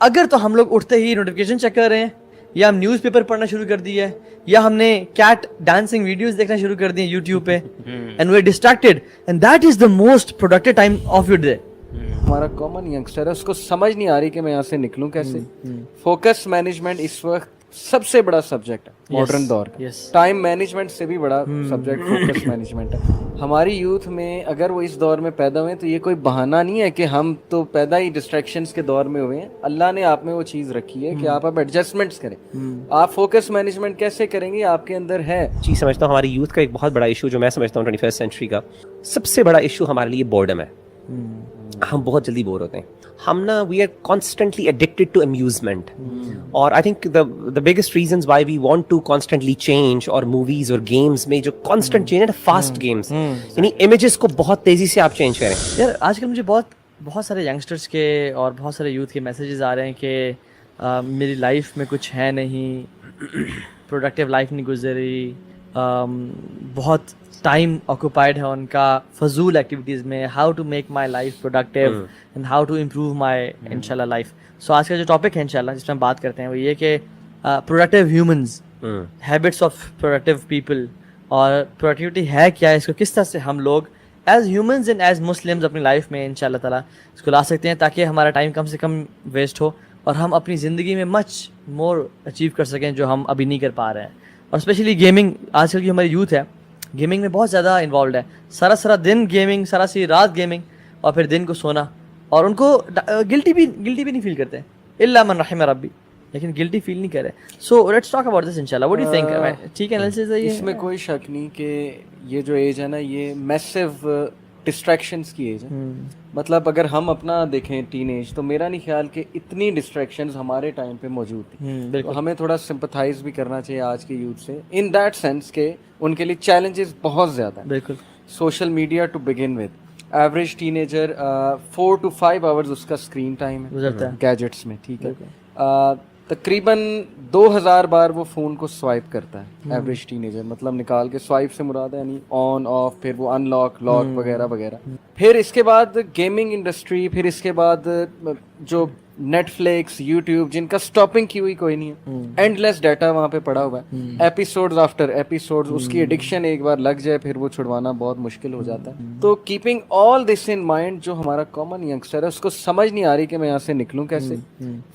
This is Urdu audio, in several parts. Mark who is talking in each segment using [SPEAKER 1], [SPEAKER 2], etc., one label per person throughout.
[SPEAKER 1] اگر تو ہم لوگ اٹھتے ہی نوٹیفیکیشن چیک کر رہے ہیں, یا ہم نیوز پیپر پڑھنا شروع کر دیا ہے, یا ہم نے کیٹ ڈانسنگ ویڈیوز دیکھنا شروع کر دی ہیں یوٹیوب پہ, and we are distracted, and that is the most productive time of your day.
[SPEAKER 2] ہمارا کامن ینگسٹر ہے, اس کو سمجھ نہیں آ رہی کہ میں یہاں سے نکلوں کیسے. فوکس مینجمنٹ اس وقت سب سے بڑا سبجیکٹ ہے ماڈرن دور کا. ٹائم مینجمنٹ سے بھی بڑا سبجیکٹ فوکس مینجمنٹ ہے. ہماری یوتھ میں اگر وہ اس دور میں پیدا ہوئے تو یہ کوئی بہانہ نہیں ہے کہ ہم تو پیدا ہی ڈسٹریکشنز کے دور میں ہوئے ہیں. اللہ نے آپ میں وہ چیز رکھی ہے کہ آپ اب ایڈجسٹمنٹس کریں. آپ فوکس مینجمنٹ کیسے کریں گے, آپ کے اندر ہے.
[SPEAKER 3] چیز سمجھتا ہوں ہماری یوتھ کا ایک بہت بڑا ایشو جو میں سمجھتا ہوں 21st سینچری کا سب سے بڑا ایشو ہمارے لیے بورڈم ہے. ہم بہت جلدی بور ہوتے ہیں. ہم نا we are constantly addicted to amusement, اور I think the biggest reasons why we want to constantly change, اور موویز اور گیمز میں جو کانسٹنٹ چینج ہے, فاسٹ گیمز, یعنی امیجز کو بہت تیزی سے آپ چینج کریں.
[SPEAKER 1] یار آج کل مجھے بہت سارے ینگسٹرس کے اور بہت سارے یوتھ کے میسیجز آ رہے ہیں کہ میری لائف میں کچھ ہے نہیں, پروڈکٹیو لائف نہیں گزری, بہت ٹائم آکوپائڈ ہے ان کا فضول ایکٹیویٹیز میں. How to make my life productive and how to improve my انشاء اللہ لائف. سو آج کا جو ٹاپک ہے انشاء اللہ جس میں ہم بات کرتے ہیں وہ یہ کہ productive humans, habits of productive people, اور پروڈکٹیوٹی ہے کیا, اس کو کس طرح سے ہم لوگ as humans and as Muslims اپنی لائف میں انشاء اللہ تعالیٰ اس کو لا سکتے ہیں, تاکہ ہمارا ٹائم کم سے کم ویسٹ ہو اور ہم اپنی زندگی میں مچ مور اچیو کر سکیں جو ہم ابھی نہیں کر پا رہے ہیں. اور اسپیشلی گیمنگ, آج کل کی ہماری یوتھ ہے گیمنگ میں بہت زیادہ انوالوڈ ہے. سارا دن گیمنگ, سی رات گیمنگ, اور پھر دن کو سونا, اور ان کو گلٹی بھی نہیں فیل کرتے الا من رحم ربی, لیکن گلٹی فیل نہیں کرے. So let's talk about this انشاءاللہ. What do you think? ٹھیک ہے انالیسس ہے یہ,
[SPEAKER 2] اس میں کوئی شک نہیں کہ یہ جو ایج ہے نا یہ میسو ڈسٹریکشنز کی ایج ہے. مطلب اگر ہم اپنا دیکھیں ٹین ایج, تو میرا نہیں خیال کہ اتنی ڈسٹریکشنز ہمارے ٹائم پہ موجود تھیں. تو ہمیں تھوڑا سمپتھائز بھی کرنا چاہیے آج کے یوتھ سے, ان دیٹ سینس کہ ان کے لیے چیلنجز بہت زیادہ ہیں.
[SPEAKER 1] بالکل.
[SPEAKER 2] Social media to begin with, average teenager 4 to 5 hours اس کا اسکرین ٹائم ہے گیجٹس میں. ٹھیک ہے, تقریباً 2000 بار وہ فون کو سوائپ کرتا ہے ایوریج ٹین ایجر. مطلب نکال کے سوائپ سے مراد ہے یعنی آن آف, پھر وہ ان لاک لاک وغیرہ وغیرہ. پھر اس کے بعد گیمنگ انڈسٹری, پھر اس کے بعد جو نیٹ فلکس, یوٹیوب, جن کا اسٹاپنگ کی ہوئی کوئی نہیں ہے, اینڈ لیس ڈیٹا وہاں پہ پڑا ہوا ہے, ایپیسوڈز آفٹر ایپیسوڈز. اس کی ایڈکشن ایک بار لگ جائے پھر وہ چھڑوانا بہت مشکل ہو جاتا ہے. تو keeping all this in mind, جو ہمارا کامن ینگسٹر ہے اس کو سمجھ نہیں آ رہی کہ میں یہاں سے نکلوں کیسے.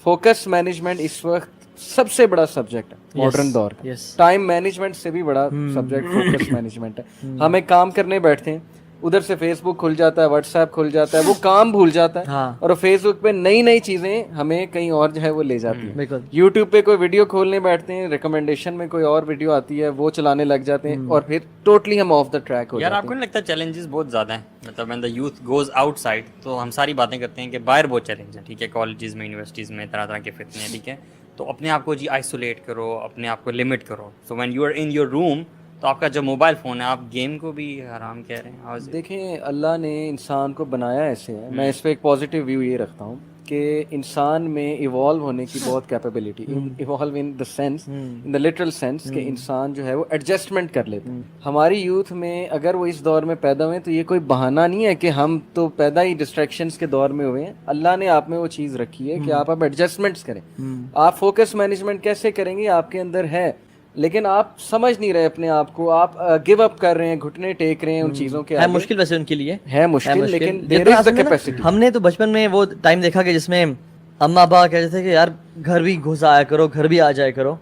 [SPEAKER 2] فوکس مینجمنٹ اس وقت سب سے بڑا سبجیکٹ ہے ماڈرن دور کا. ٹائم مینجمنٹ سے بھی بڑا سبجیکٹ فوکس مینجمنٹ ہے. ہم ایک کام کرنے بیٹھتے ہیں, ادھر سے فیس بک کھل جاتا ہے, واٹس ایپ کھل جاتا ہے, وہ کام بھول جاتا ہے, اور فیس بک پہ نئی چیزیں ہمیں کہیں اور جو ہے وہ لے جاتی ہیں. یوٹیوب پہ کوئی ویڈیو کھولنے بیٹھتے ہیں, ریکمنڈیشن میں کوئی اور ویڈیو آتی ہے, وہ چلانے لگ جاتے ہیں, اور پھر ٹوٹلی ہم آف دا ٹریک ہو جاتے ہیں.
[SPEAKER 4] یار آپ کو نہیں لگتا چیلنجز بہت زیادہ ہیں؟ مطلب when the youth goes outside, تو ہم ساری باتیں کرتے ہیں کہ باہر بہت چیلنج ہے. ٹھیک ہے, کالجز میں, یونیورسٹیز میں طرح کے فتنے ہیں. ٹھیک ہے, تو اپنے آپ کو جی آئسولیٹ کرو, اپنے آپ کو لمٹ کرو. So when you are in your room, تو آپ کا جو موبائل فون ہے, آپ گیم کو بھی حرام کہہ رہے ہیں.
[SPEAKER 2] دیکھیں اللہ نے انسان کو بنایا ایسے ہے, میں اس پہ ایک پازیٹیو ویو یہ رکھتا ہوں کہ انسان میں ایوالو ہونے کی بہت capability, evolve in the sense, in the literal sense, کہ انسان جو ہے وہ ایڈجسٹمنٹ کر لیتا ہے. ہماری یوتھ میں اگر وہ اس دور میں پیدا ہوئے تو یہ کوئی بہانہ نہیں ہے کہ ہم تو پیدا ہی ڈسٹریکشنز کے دور میں ہوئے ہیں. اللہ نے آپ میں وہ چیز رکھی ہے کہ آپ اب ایڈجسٹمنٹس کریں. آپ فوکس مینجمنٹ کیسے کریں گے, آپ کے اندر ہے, لیکن آپ سمجھ نہیں رہے اپنے آپ کو, آپ گیو اپ کر رہے ہیں, گھٹنے ٹیک رہے ہیں ان چیزوں کے.
[SPEAKER 1] ہے مشکل ویسے ان کے لیے,
[SPEAKER 2] ہے مشکل, لیکن there is the capacity.
[SPEAKER 1] ہم نے تو بچپن میں وہ ٹائم دیکھا کہ جس میں اما ابا کہتے تھے کہ یار گھر بھی گھس آیا کرو, گھر بھی آ جایا کرو,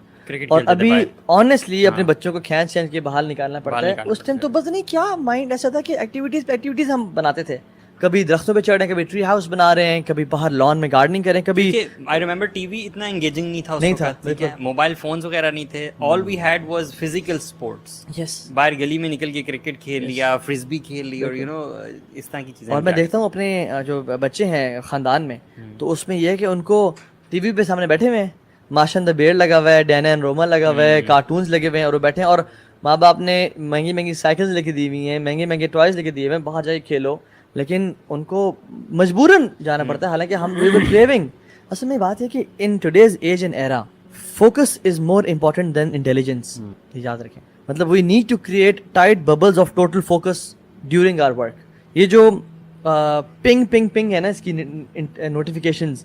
[SPEAKER 1] اور ابھی آنیسٹلی اپنے بچوں کو کھینچ کے باہر نکالنا پڑتا ہے. اس ٹائم تو بس نہیں کیا مائنڈ ایسا تھا کہ ایکٹیویٹیز ہم بناتے تھے, کبھی درختوں پہ چڑھ رہے ہیں, کبھی ٹری ہاؤس بنا رہے ہیں, کبھی باہر لان میں گارڈننگ کریں, کبھی
[SPEAKER 4] آئی ریمبر ٹی وی اتنا انگیجنگ نہیں تھا اس وقت, موبائل فونز وغیرہ نہیں تھے. All we had was physical sports. باہر گلی میں نکل کے کرکٹ کھیل لیا, فرسبی کھیل لی, اور یو نو اس طرح کی چیزیں.
[SPEAKER 1] اور میں دیکھتا ہوں اپنے جو بچے ہیں خاندان میں, تو اس میں یہ ہے کہ ان کو ٹی وی پہ سامنے بیٹھے ہوئے ہیں, ماشاء دا بیئر لگا ہوا ہے, ڈین اینڈ روما لگا ہوا ہے, کارٹونز لگے ہوئے ہیں, اور وہ بیٹھے ہیں, اور ماں باپ نے مہنگی سائیکلز لے کے دی ہوئی ہیں, مہنگے ٹوائز لے کے دیے ہوئے ہیں, باہر جا کے کھیلو, لیکن ان کو مجبوراً جانا پڑتا ہے. حالانکہ ہم وی ور کریونگ. اصل میں بات ہے کہ in today's age and era focus is more important than intelligence. یاد رکھیں, مطلب we need to create tight bubbles of total focus during our work. یہ جو پنگ ہے نا اس کی notifications,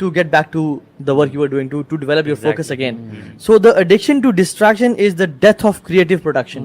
[SPEAKER 1] to get back to the work you were doing, to develop your focus again. So the addiction to distraction is the death of creative production.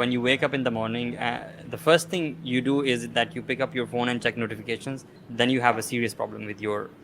[SPEAKER 4] when you wake up in the morning, the first thing you do is that you pick up your phone and check notifications, then you have a serious problem with your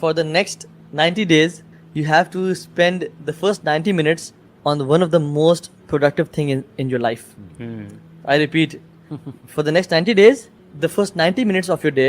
[SPEAKER 1] for the next 90 days you have to spend the first 90 minutes on one of the most productive thing in your life. I repeat, for the next 90 days, the first 90 minutes of your day,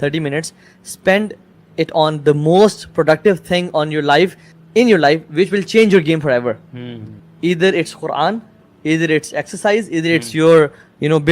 [SPEAKER 1] 30 minutes, spend it on the most productive thing on your life, in your life, which will change your game forever. Either it's Quran, either it's exercise, either it's your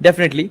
[SPEAKER 1] definitely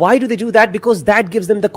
[SPEAKER 3] Why do they do that? Because that gives them the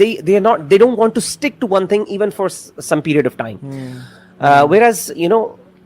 [SPEAKER 3] they don't want to stick to one thing even for some period of time. Whereas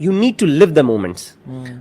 [SPEAKER 3] you need to live the moments.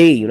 [SPEAKER 3] day,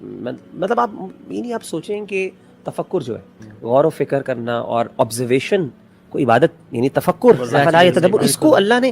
[SPEAKER 3] مطلب آپ یعنی آپ سوچیں کہ تفکر جو ہے غور و فکر کرنا اور آبزرویشن کو عبادت یعنی تفکر افلا یتدبر اس کو اللہ نے